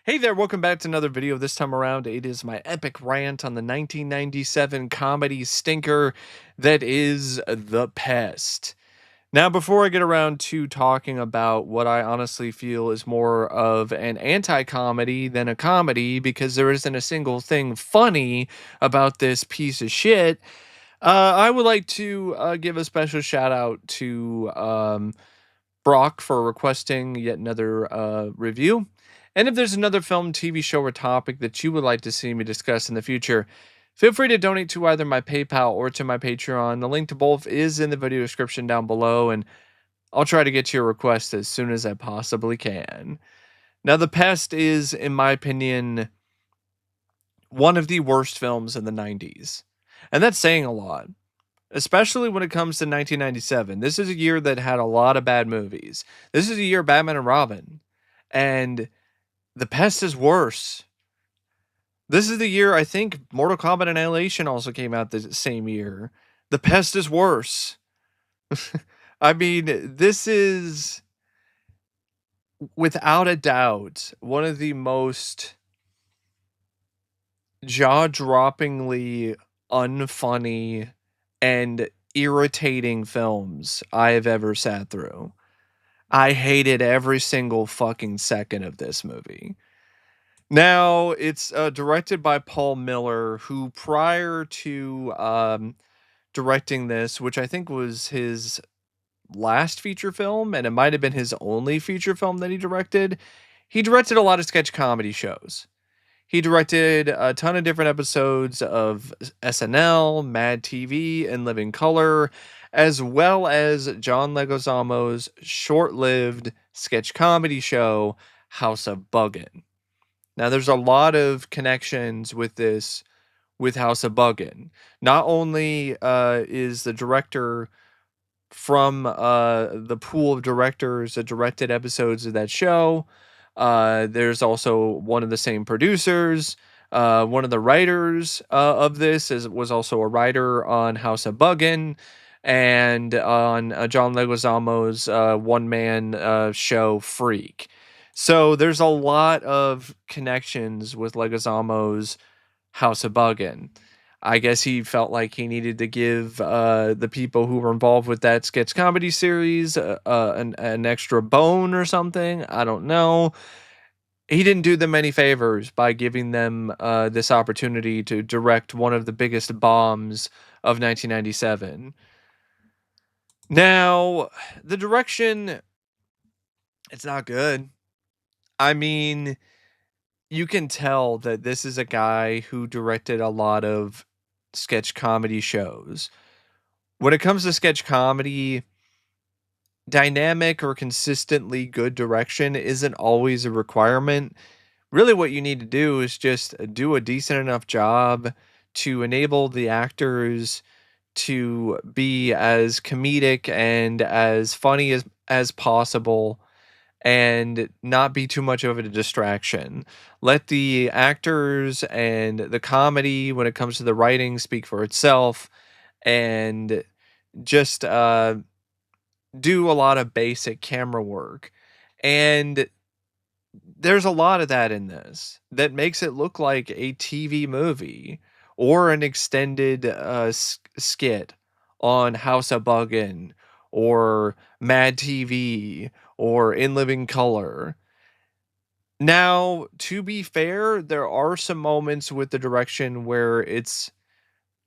Hey there, welcome back to another video. This time around, it is my epic rant on the 1997 comedy stinker that is The Pest. Now, before I get around to talking about what I honestly feel is more of an anti-comedy than a comedy, because there isn't a single thing funny about this piece of shit, I would like to give a special shout out to Brock for requesting yet another review. And if there's another film, TV show, or topic that you would like to see me discuss in the future, feel free to donate to either my PayPal or to my Patreon. The link to both is in the video description down below, and I'll try to get to your request as soon as I possibly can. Now, The Pest is, in my opinion, one of the worst films in the 90s. And that's saying a lot, especially when it comes to 1997. This is a year that had a lot of bad movies. This is a year of Batman and Robin, and The Pest is worse. This is the year I think Mortal Kombat Annihilation also came out the same year. The Pest is worse. I mean, this is without a doubt one of the most jaw-droppingly unfunny and irritating films I have ever sat through. I hated every single fucking second of this movie. Now, it's directed by Paul Miller, who prior to directing this, which I think was his last feature film, and it might have been his only feature film that he directed a lot of sketch comedy shows. He directed a ton of different episodes of SNL, Mad TV, and Living Color, as well as John Leguizamo's short-lived sketch comedy show, House of Buggin'. Now, there's a lot of connections with this, with House of Buggin'. Not only is the director from the pool of directors that directed episodes of that show, there's also one of the same producers. One of the writers of this was also a writer on House of Buggin' and on John Leguizamo's one-man show Freak. So there's a lot of connections with Leguizamo's House of Buggin'. I guess he felt like he needed to give the people who were involved with that sketch comedy series an extra bone or something. I don't know. He didn't do them any favors by giving them this opportunity to direct one of the biggest bombs of 1997. Now, the direction, it's not good. I mean, you can tell that this is a guy who directed a lot of sketch comedy shows. When it comes to sketch comedy, dynamic or consistently good direction isn't always a requirement. Really, what you need to do is just do a decent enough job to enable the actors to be as comedic and as funny as possible and not be too much of a distraction. Let the actors and the comedy, when it comes to the writing, speak for itself, and just do a lot of basic camera work. And there's a lot of that in this that makes it look like a TV movie or an extended skit on House of Buggin' or Mad TV or In Living Color. Now, to be fair, there are some moments with the direction where it's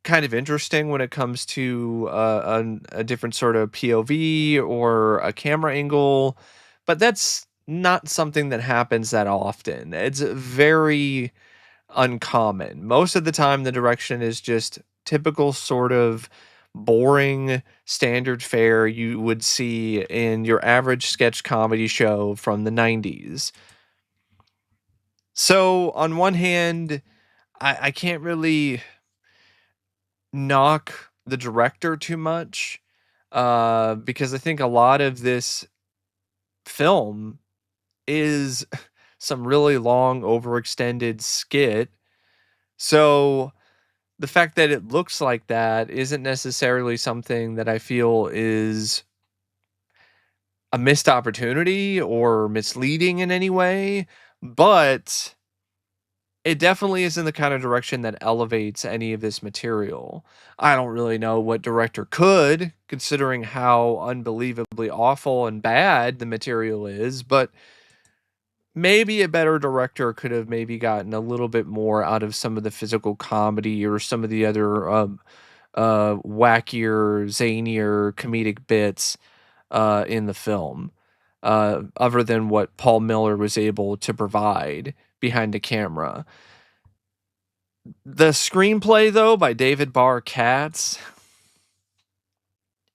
kind of interesting when it comes to a different sort of POV or a camera angle, but that's not something that happens that often. It's very uncommon. Most of the time, the direction is just typical sort of boring standard fare you would see in your average sketch comedy show from the 90s. So, on one hand, I can't really knock the director too much because I think a lot of this film is some really long, overextended skit. So the fact that it looks like that isn't necessarily something that I feel is a missed opportunity or misleading in any way. but it definitely is in the kind of direction that elevates any of this material. I don't really know what director could, considering how unbelievably awful and bad the material is, but maybe a better director could have maybe gotten a little bit more out of some of the physical comedy or some of the other wackier, zanier comedic bits in the film, other than what Paul Miller was able to provide behind the camera. The screenplay, though, by David Barr Katz,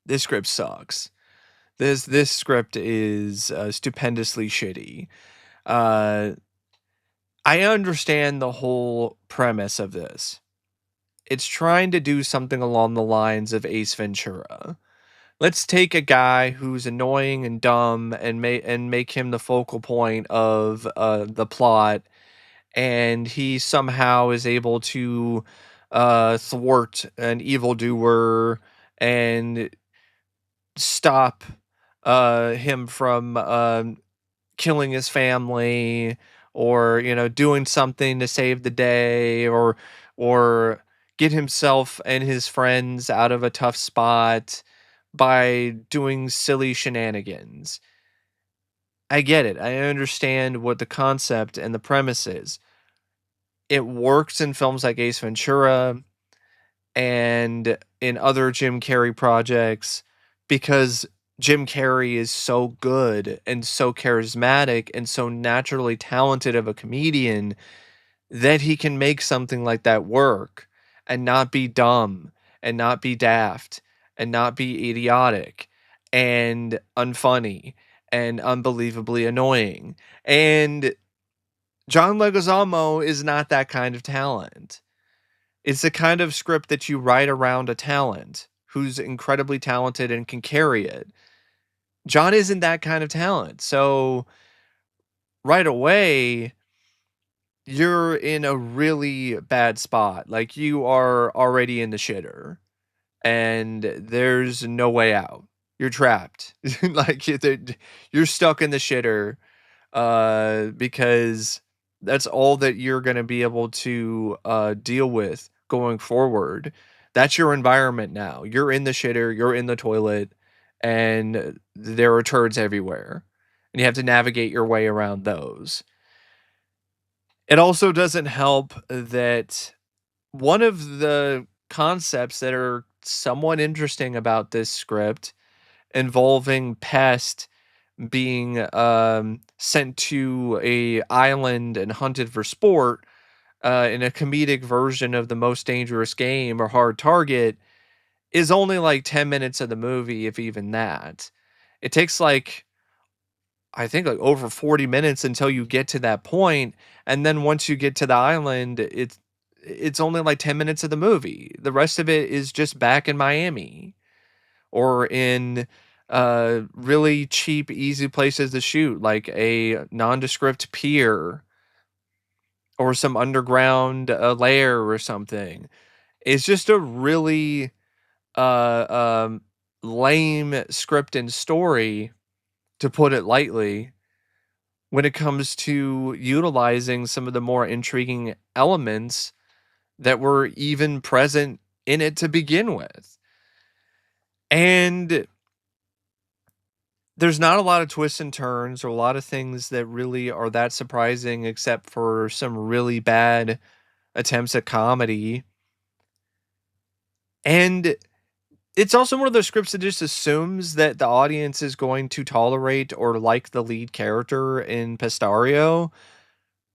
this script sucks. This script is stupendously shitty. Uh, I understand the whole premise of this. It's trying to do something along the lines of Ace Ventura. Let's take a guy who's annoying and dumb and make him the focal point of the plot, and he somehow is able to thwart an evildoer and stop him from killing his family, or doing something to save the day, or get himself and his friends out of a tough spot by doing silly shenanigans. I get it. I understand what the concept and the premise is. It works in films like Ace Ventura and in other Jim Carrey projects because Jim Carrey is so good and so charismatic and so naturally talented of a comedian that he can make something like that work and not be dumb and not be daft and not be idiotic and unfunny and unbelievably annoying. And John Leguizamo is not that kind of talent. It's the kind of script that you write around a talent who's incredibly talented and can carry it. John isn't that kind of talent. So right away, you're in a really bad spot. Like, you are already in the shitter and there's no way out. You're trapped. Like, you're stuck in the shitter because that's all that you're going to be able to deal with going forward. That's your environment now. You're in the shitter, you're in the toilet, and there are turds everywhere. And you have to navigate your way around those. It also doesn't help that one of the concepts that are somewhat interesting about this script involving Pest being sent to a island and hunted for sport in a comedic version of the Most Dangerous Game or Hard Target is only like 10 minutes of the movie, if even that. It takes like, I think, like over 40 minutes until you get to that point, and then once you get to the island, it's only like 10 minutes of the movie. The rest of it is just back in Miami or in really cheap, easy places to shoot, like a nondescript pier or some underground lair or something. It's just a really lame script and story, to put it lightly, when it comes to utilizing some of the more intriguing elements that were even present in it to begin with. And there's not a lot of twists and turns or a lot of things that really are that surprising, except for some really bad attempts at comedy. And it's also one of those scripts that just assumes that the audience is going to tolerate or like the lead character in Pestario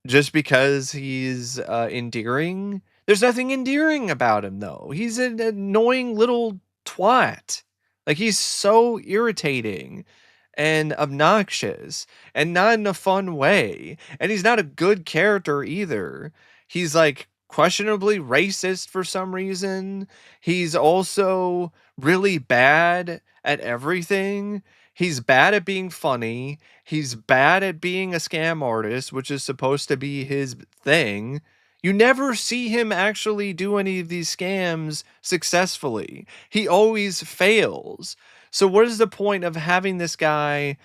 just because he's endearing. There's nothing endearing about him, though. He's an annoying little twat. Like, he's so irritating and obnoxious, and not in a fun way. And he's not a good character either. He's like questionably racist for some reason. He's also really bad at everything. He's bad at being funny. He's bad at being a scam artist, which is supposed to be his thing. You never see him actually do any of these scams successfully. He always fails. So what is the point of having this guy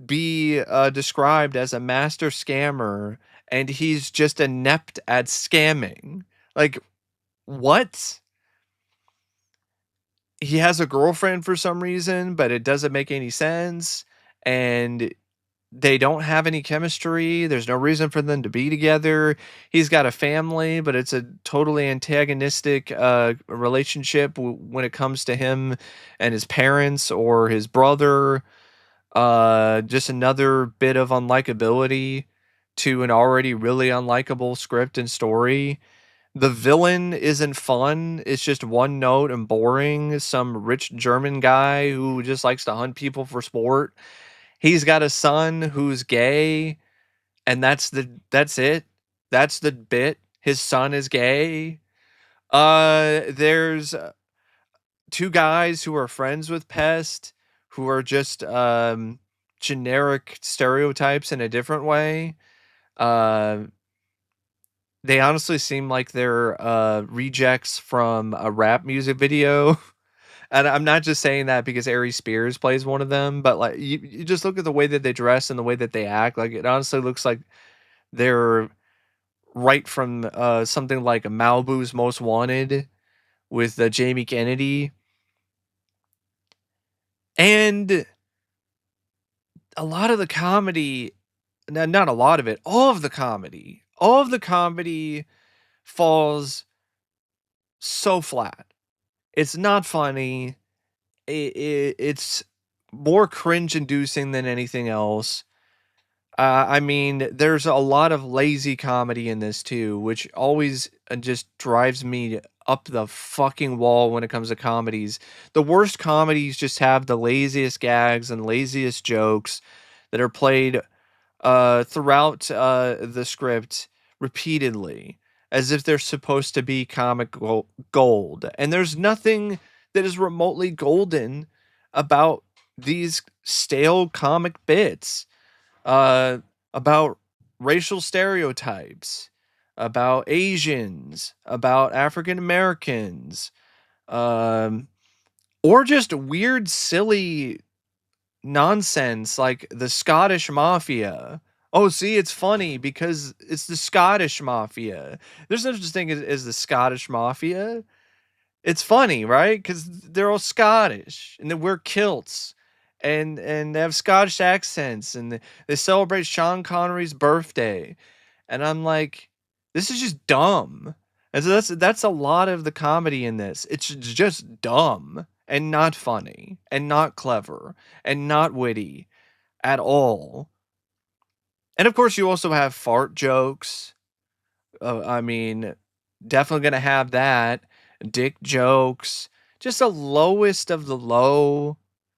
be described as a master scammer, and he's just inept at scamming. Like, what? He has a girlfriend for some reason, but it doesn't make any sense. And they don't have any chemistry. There's no reason for them to be together. He's got a family, but it's a totally antagonistic relationship when it comes to him and his parents or his brother. Just another bit of unlikability to an already really unlikable script and story. The villain isn't fun. It's just one note and boring. Some rich German guy who just likes to hunt people for sport. He's got a son who's gay, and that's it. That's the bit. His son is gay. There's two guys who are friends with Pest who are just generic stereotypes in a different way. Uh they honestly seem like they're rejects from a rap music video. And I'm not just saying that because Aries Spears plays one of them, but like you just look at the way that they dress and the way that they act. Like it honestly looks like they're right from something like Malibu's Most Wanted with Jamie Kennedy. And a lot of the comedy, not a lot of it, all of the comedy falls so flat. It's not funny. It's more cringe inducing than anything else. I mean, there's a lot of lazy comedy in this too, which always just drives me up the fucking wall when it comes to comedies. The worst comedies just have the laziest gags and laziest jokes that are played throughout the script repeatedly as if they're supposed to be comic gold. And there's nothing that is remotely golden about these stale comic bits, uh, about racial stereotypes, about Asians, about African Americans, um, or just weird, silly nonsense like the Scottish Mafia. Oh, see, it's funny because it's the Scottish Mafia. There's no such thing as the Scottish Mafia. It's funny, right? Because they're all Scottish and they wear kilts and they have Scottish accents and they celebrate Sean Connery's birthday. And I'm like, this is just dumb. And so that's a lot of the comedy in this. It's just dumb and not funny and not clever and not witty at all. And of course, you also have fart jokes. I mean, definitely gonna have that. Dick jokes. Just the lowest of the low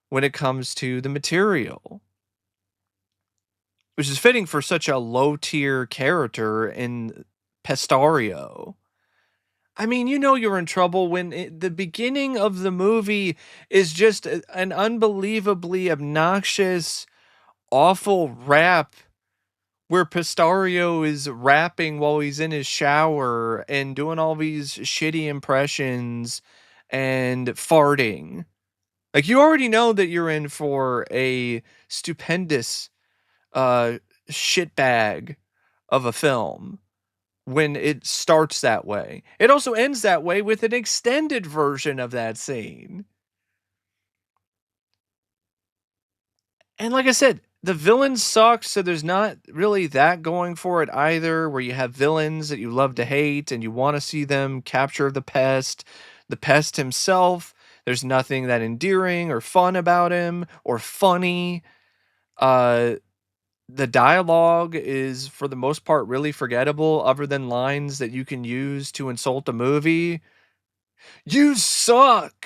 when it comes to the material, which is fitting for such a low tier character in Pestario. I mean, you know you're in trouble when the beginning of the movie is just an unbelievably obnoxious, awful rap where Pistario is rapping while he's in his shower and doing all these shitty impressions and farting. Like you already know that you're in for a stupendous uh shitbag of a film when it starts that way. It also ends that way with an extended version of that scene. And like I said, the villain sucks, so there's not really that going for it either, where you have villains that you love to hate and you want to see them capture the pest himself. There's nothing that endearing or fun about him or funny. Uh the dialogue is for the most part really forgettable other than lines that you can use to insult a movie. You suck.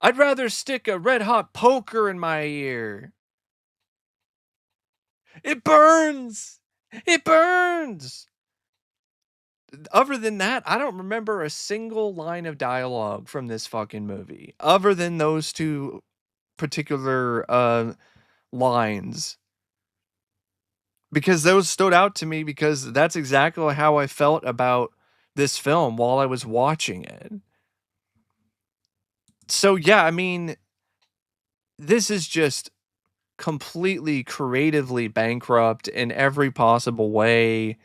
I'd rather stick a red hot poker in my ear. It burns. It burns. Other than that, I don't remember a single line of dialogue from this fucking movie, other than those two particular lines, because those stood out to me because that's exactly how I felt about this film while I was watching it. So yeah, I mean, this is just completely creatively bankrupt in every possible way,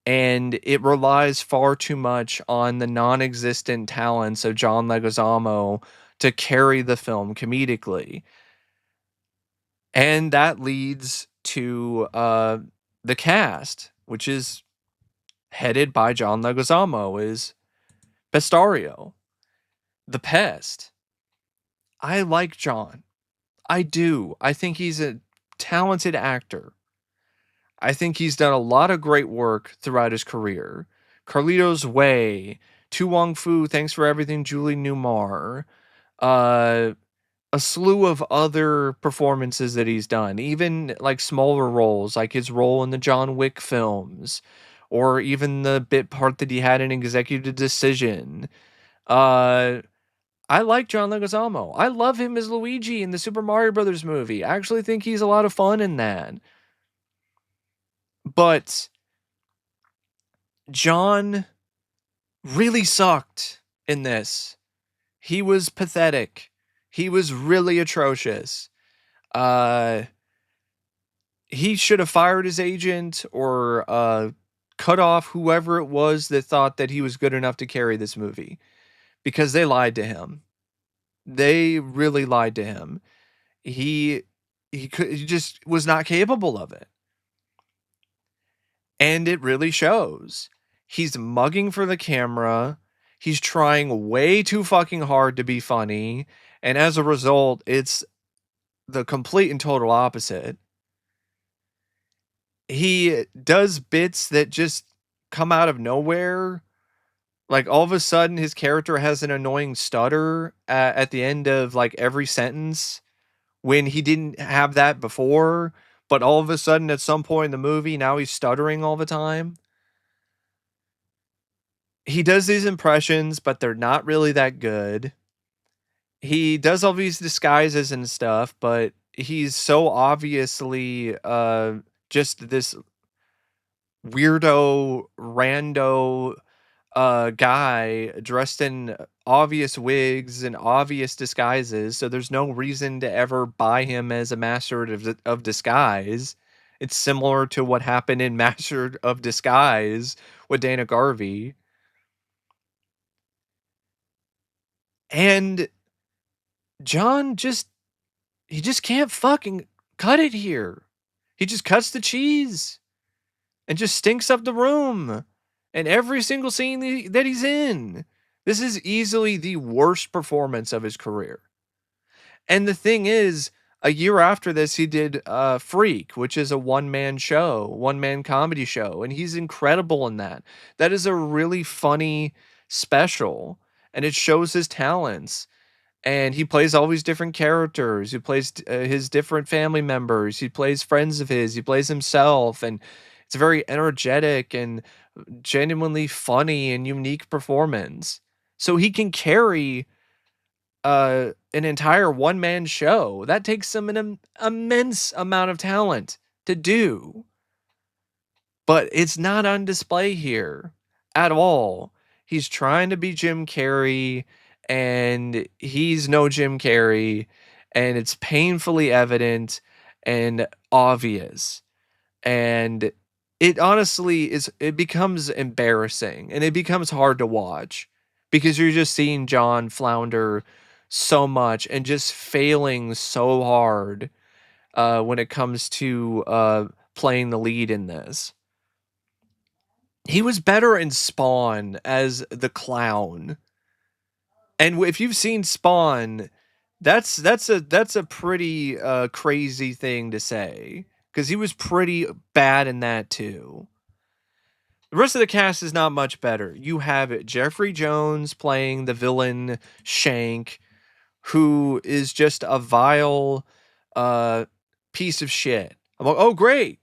and it relies far too much on the non-existent talents of John Leguizamo to carry the film comedically. And that leads to the cast, which is headed by John Leguizamo, is Bestario, the Pest. I like John. I do. I think he's a talented actor. I think he's done a lot of great work throughout his career. Carlito's Way, Tu Wong Fu, Thanks for Everything, Julie Newmar, uh, a slew of other performances that he's done, even like smaller roles, like his role in the John Wick films, or even the bit part that he had in Executive Decision. Uh, I like John Leguizamo. I love him as Luigi in the Super Mario Brothers movie. I actually think he's a lot of fun in that. But John really sucked in this. He was pathetic. He was really atrocious. Uh he should have fired his agent or cut off whoever it was that thought that he was good enough to carry this movie because they lied to him. They really lied to him. He he just was not capable of it. And it really shows. He's mugging for the camera. He's trying way too fucking hard to be funny, and as a result, it's the complete and total opposite. He does bits that just come out of nowhere. Like all of a sudden his character has an annoying stutter at the end of like every sentence when he didn't have that before, but all of a sudden at some point in the movie now he's stuttering all the time. He does these impressions, but they're not really that good. He does all these disguises and stuff, but he's so obviously just this weirdo rando guy dressed in obvious wigs and obvious disguises, so there's no reason to ever buy him as a master of disguise. It's similar to what happened in Master of Disguise with Dana Garvey. And John just he just can't fucking cut it here. He just cuts the cheese and just stinks up the room in every single scene that he's in. This is easily the worst performance of his career. And the thing is, a year after this, he did Freak, which is a one-man show, one-man comedy show, and he's incredible in that. That is a really funny special, and it shows his talents. And he plays all these different characters. He plays his different family members. He plays friends of his. He plays himself, and it's a very energetic and genuinely funny and unique performance. So he can carry an entire one man show. That takes him an immense amount of talent to do. But it's not on display here at all. He's trying to be Jim Carrey, and he's no Jim Carrey, and it's painfully evident and obvious. And it honestly is, it becomes embarrassing and it becomes hard to watch because you're just seeing John flounder so much and just failing so hard when it comes to playing the lead in this. He was better in Spawn as the clown. And if you've seen Spawn, that's a pretty crazy thing to say because he was pretty bad in that too. The rest of the cast is not much better. You have Jeffrey Jones playing the villain Shank, who is just a vile uh, piece of shit. I'm like, oh great.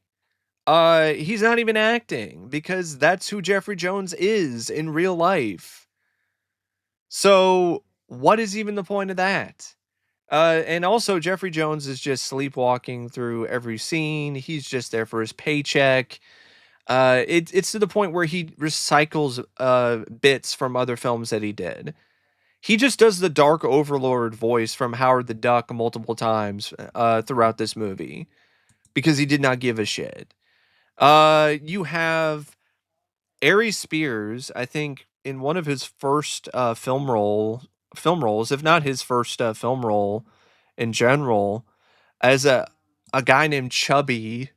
He's not even acting because that's who Jeffrey Jones is in real life. So what is even the point of that? And also Jeffrey Jones is just sleepwalking through every scene. He's just there for his paycheck. It's to the point where he recycles bits from other films that he did. He just does the Dark Overlord voice from Howard the Duck multiple times throughout this movie because he did not give a shit. You have Aries Spears, I think, in one of his first film roles, if not his first film role in general, as a guy named Chubby.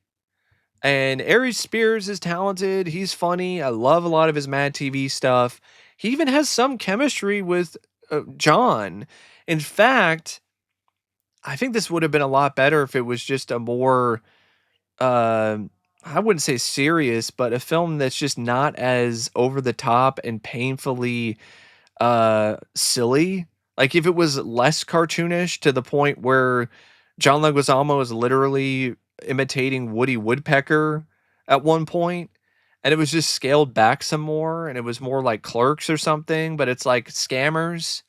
And Aries Spears is talented. He's funny. I love a lot of his Mad TV stuff. He even has some chemistry with John. In fact, I think this would have been a lot better if it was just a more uh, I wouldn't say serious, but a film that's just not as over the top and painfully silly. Like if it was less cartoonish to the point where John Leguizamo is literally imitating Woody Woodpecker at one point, and it was just scaled back some more, and it was more like Clerks or something, but it's like scammers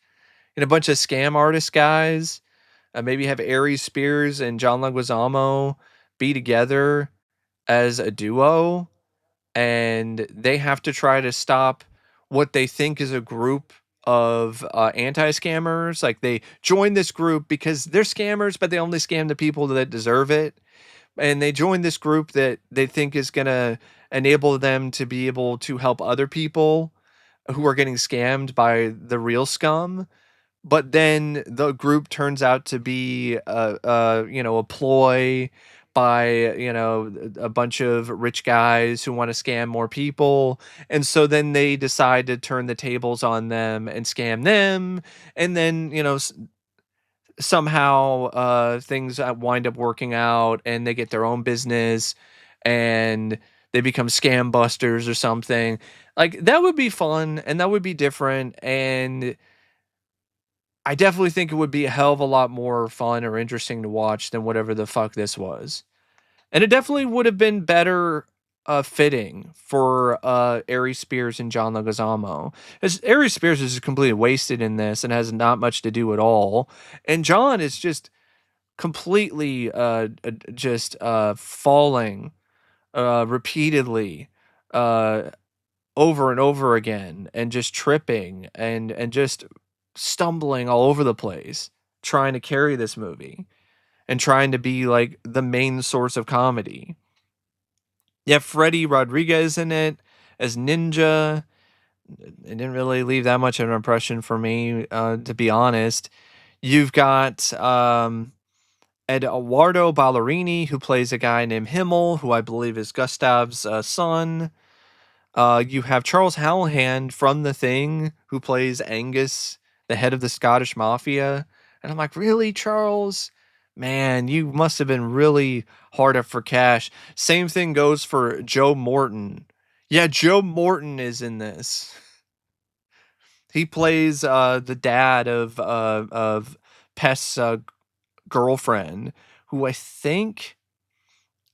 and a bunch of scam artist guys. Maybe have Aries Spears and John Leguizamo be together as a duo, and they have to try to stop what they think is a group of anti-scammers. Like they join this group because they're scammers, but they only scam the people that deserve it. And they join this group that they think is going to enable them to be able to help other people who are getting scammed by the real scum. But then the group turns out to be a ploy by a bunch of rich guys who want to scam more people, and so then they decide to turn the tables on them and scam them, and then somehow things wind up working out and they get their own business and they become scam busters or something. Like that would be fun and that would be different, and I definitely think it would be a hell of a lot more fun or interesting to watch than whatever the fuck this was. And it definitely would have been better fitting for Aries Spears and John Leguizamo. As Aries Spears is completely wasted in this and has not much to do at all. And John is just completely just falling repeatedly uh, over and over again and just tripping and just stumbling all over the place trying to carry this movie and trying to be like the main source of comedy. You have Freddy Rodriguez in it as Ninja. It didn't really leave that much of an impression for me, to be honest. You've got Edoardo Ballerini, who plays a guy named Himmel, who I believe is Gustav's son. You have Charles Hallahan from The Thing, who plays Angus, the head of the Scottish Mafia. And I'm like, really, Charles? Man, you must have been really hard up for cash. Same thing goes for Joe Morton. Yeah, Joe Morton is in this. He plays the dad of Pest's girlfriend, who I think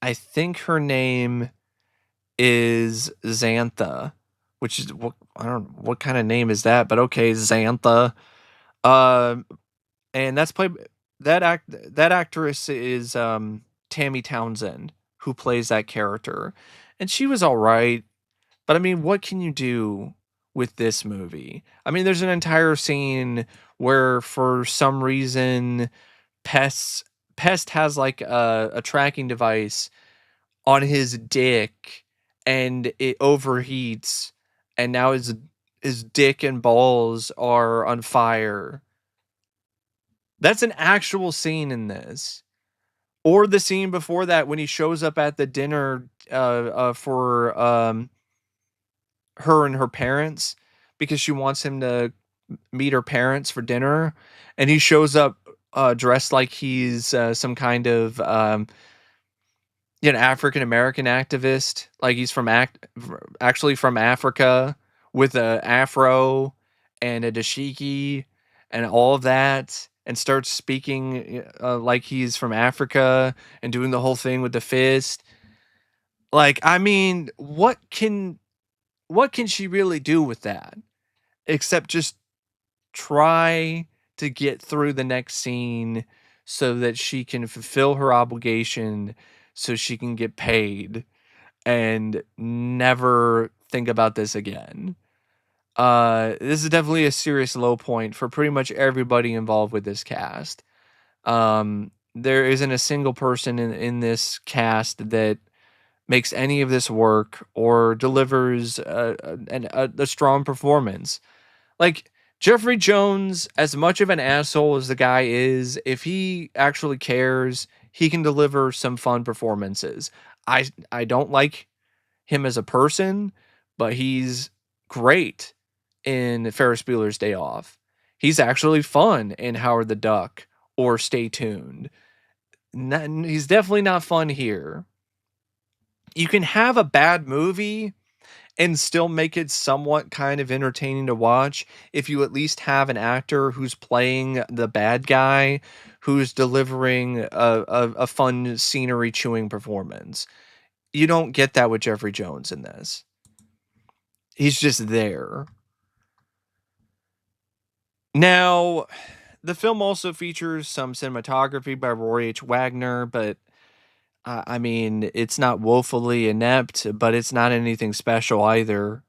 her name is Xantha, which is what I don't know what kind of name is that, but okay, Xantha. Um, and that's played that actress is Tammy Townsend, who plays that character, and she was all right. But I mean, what can you do with this movie? I mean, there's an entire scene where, for some reason, Pest Pest has like a tracking device on his dick and it overheats and now his dick and balls are on fire. That's an actual scene in this. Or the scene before that when he shows up at the dinner for her and her parents because she wants him to meet her parents for dinner, and he shows up dressed like he's some kind of African American activist, like he's actually from Africa with a afro and a dashiki and all of that, and starts speaking like he's from Africa and doing the whole thing with the fist. Like, I mean, what can she really do with that except just try to get through the next scene so that she can fulfill her obligation so she can get paid and never think about this again. This is definitely a serious low point for pretty much everybody involved with this cast. There isn't a single person in this cast that makes any of this work or delivers a strong performance. Like Jeffrey Jones, as much of an asshole as the guy is, if he actually cares, he can deliver some fun performances. I don't like him as a person, but he's great in Ferris Bueller's Day Off. He's actually fun in Howard the Duck or Stay Tuned. He's definitely not fun here. You can have a bad movie and still make it somewhat kind of entertaining to watch if you at least have an actor who's playing the bad guy, who's delivering a fun scenery chewing performance. You don't get that with Jeffrey Jones in this. He's just there. Now, the film also features some cinematography by Roy H. Wagner, but I mean, it's not woefully inept, but it's not anything special either.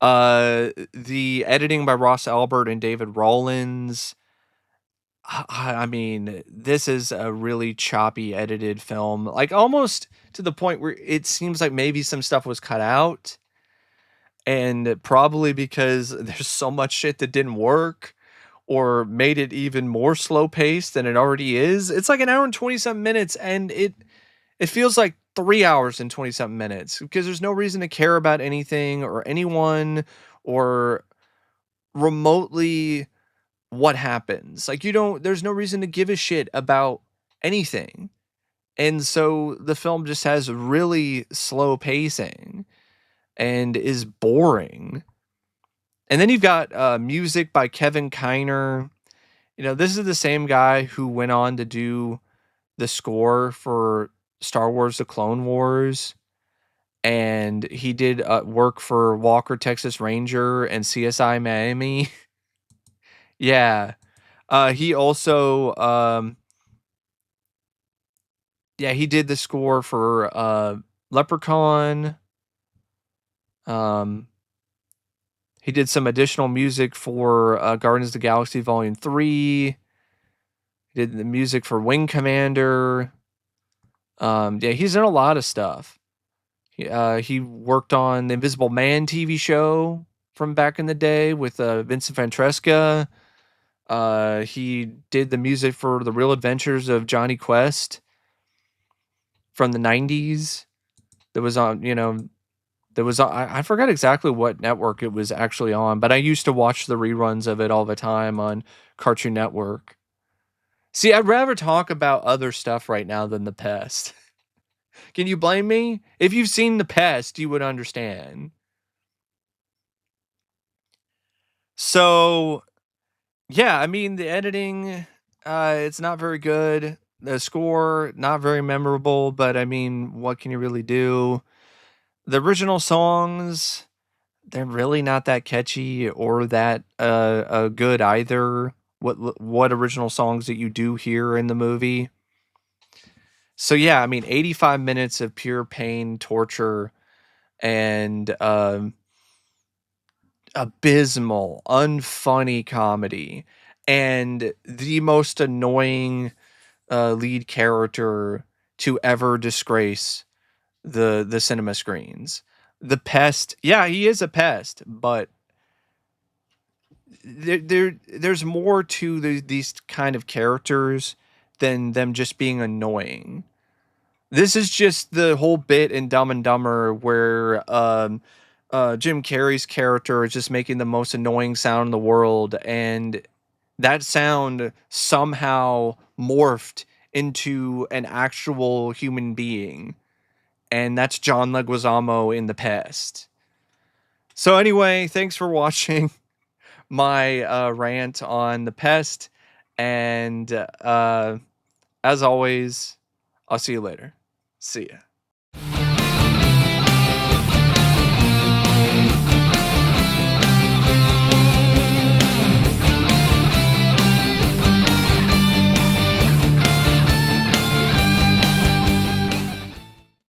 The editing by Ross Albert and David Rawlins. I mean, this is a really choppy edited film, like almost to the point where it seems like maybe some stuff was cut out, and probably because there's so much shit that didn't work or made it even more slow paced than it already is. It's like an hour and 20 something minutes, and it feels like 3 hours and 20 something minutes because there's no reason to care about anything or anyone or remotely what happens. Like there's no reason to give a shit about anything. And so the film just has really slow pacing and is boring. And then you've got music by Kevin Kiner. You know, this is the same guy who went on to do the score for Star Wars The Clone Wars. And he did work for Walker, Texas Ranger and CSI Miami. Yeah. He also yeah, he did the score for Leprechaun. Um he did some additional music for Guardians of the Galaxy Volume 3. He did the music for Wing Commander. Yeah, he's done a lot of stuff. He worked on the Invisible Man TV show from back in the day with Vincent Ventresca. He did the music for The Real Adventures of Johnny Quest from the 90s. That was on, I forgot exactly what network it was actually on, but I used to watch the reruns of it all the time on Cartoon Network. See, I'd rather talk about other stuff right now than The Pest. Can you blame me? If you've seen The Pest, you would understand. So, yeah, I mean, the editing, it's not very good. The score, not very memorable, but I mean, what can you really do? The original songs, they're really not that catchy or that good either. What original songs that you do hear in the movie? So yeah, I mean, 85 minutes of pure pain, torture, and abysmal, unfunny comedy, and the most annoying lead character to ever disgrace the cinema screens. The Pest, yeah, he is a pest, but there's more to these kind of characters than them just being annoying. This is just the whole bit in Dumb and Dumber where Jim Carrey's character is just making the most annoying sound in the world, and that sound somehow morphed into an actual human being, and that's John Leguizamo in The Pest. So anyway, thanks for watching my rant on The Pest, and as always, I'll see you later. See ya.